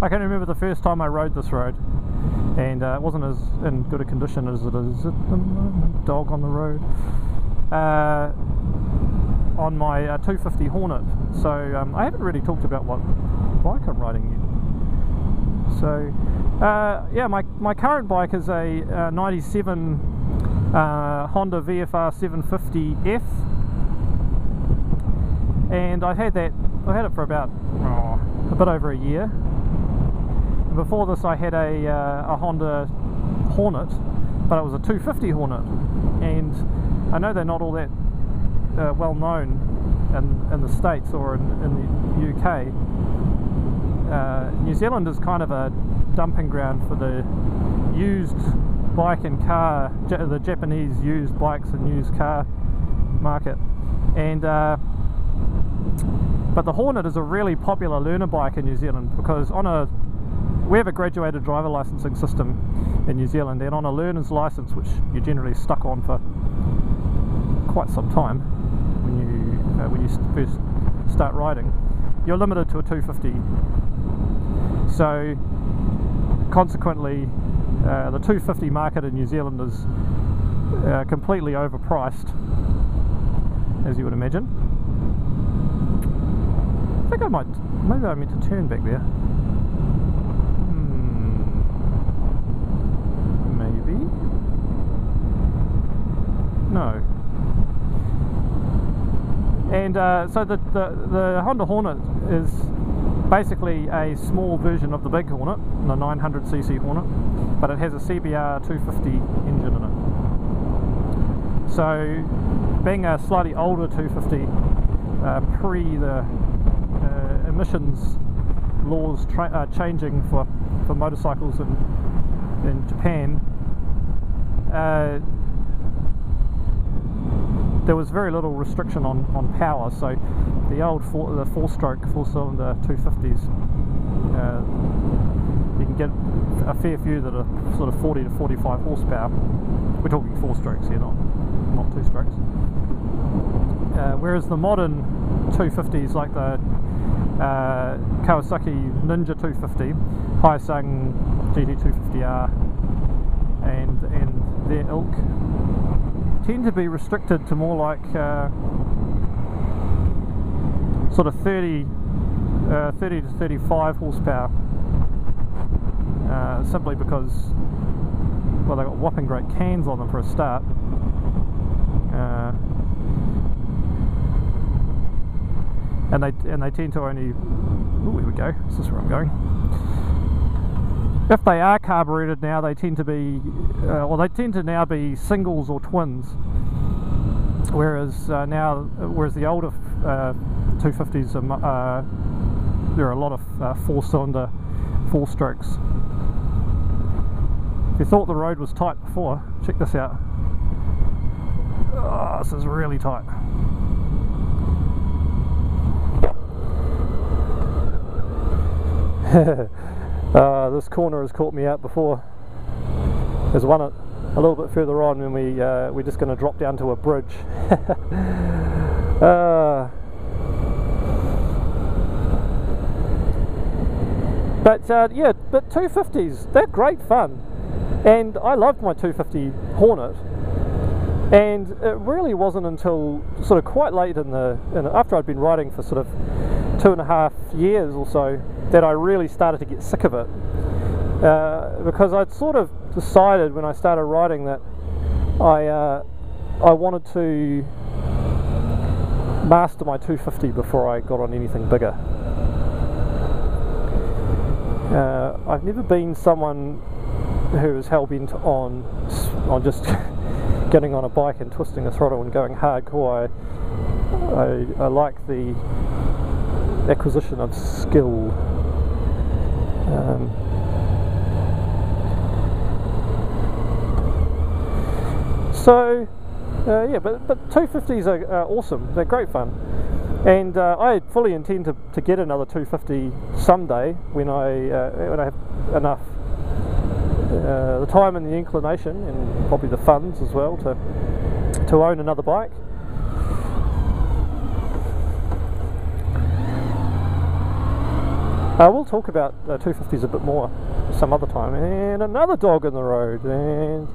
I can remember the first time I rode this road, and it wasn't as in good a condition as it is at the moment. Dog on the road. On my 250 Hornet. So I haven't really talked about what bike I'm riding yet. So yeah, my current bike is a 97 Honda VFR 750F, and I've had it for about a bit over a year. Before this I had a Honda Hornet, but it was a 250 Hornet, and I know they're not all that well known in the States or in the UK. New Zealand is kind of a dumping ground for the used bike and car, the Japanese used bikes and used car market, and but the Hornet is a really popular learner bike in New Zealand, because we have a graduated driver licensing system in New Zealand, and on a learner's license, which you're generally stuck on for quite some time when you first start riding, you're limited to a 250. So consequently, the 250 market in New Zealand is completely overpriced, as you would imagine. I think maybe I meant to turn back there. Maybe. No. And so the Honda Hornet is basically a small version of the big Hornet, the 900cc Hornet, but it has a CBR 250 engine in it. So, being a slightly older 250, pre the emissions laws changing for motorcycles in Japan, there was very little restriction on power. So the old four-stroke, four-cylinder 250s, you can get a fair few that are sort of 40 to 45 horsepower. We're talking four strokes here, not two strokes. Whereas the modern 250s, like the Kawasaki Ninja 250, Haisung GT250R, and their ilk, tend to be restricted to more like sort of 30 to 35 horsepower, simply because, well, they've got whopping great cans on them for a start, and they tend to only, oh, here we go, this is where I'm going. If they are carbureted now, they tend to be, they tend to now be singles or twins, whereas the older 250s there are a lot of four-cylinder, four-strokes. If you thought the road was tight before, check this out. Oh, this is really tight. This corner has caught me out before. There's one a little bit further on, and we're just going to drop down to a bridge. But 250s, they're great fun, and I loved my 250 Hornet. And it really wasn't until sort of quite late after I'd been riding for sort of 2.5 years or so, that I really started to get sick of it, because I'd sort of decided when I started riding that I wanted to master my 250 before I got on anything bigger. I've never been someone who is hell-bent on just getting on a bike and twisting the throttle and going hardcore. I like the acquisition of skill. But 250s are awesome. They're great fun, and I fully intend to get another 250 someday when I have enough the time and the inclination, and probably the funds as well, to own another bike. We'll talk about 250s a bit more some other time. And another dog in the road, and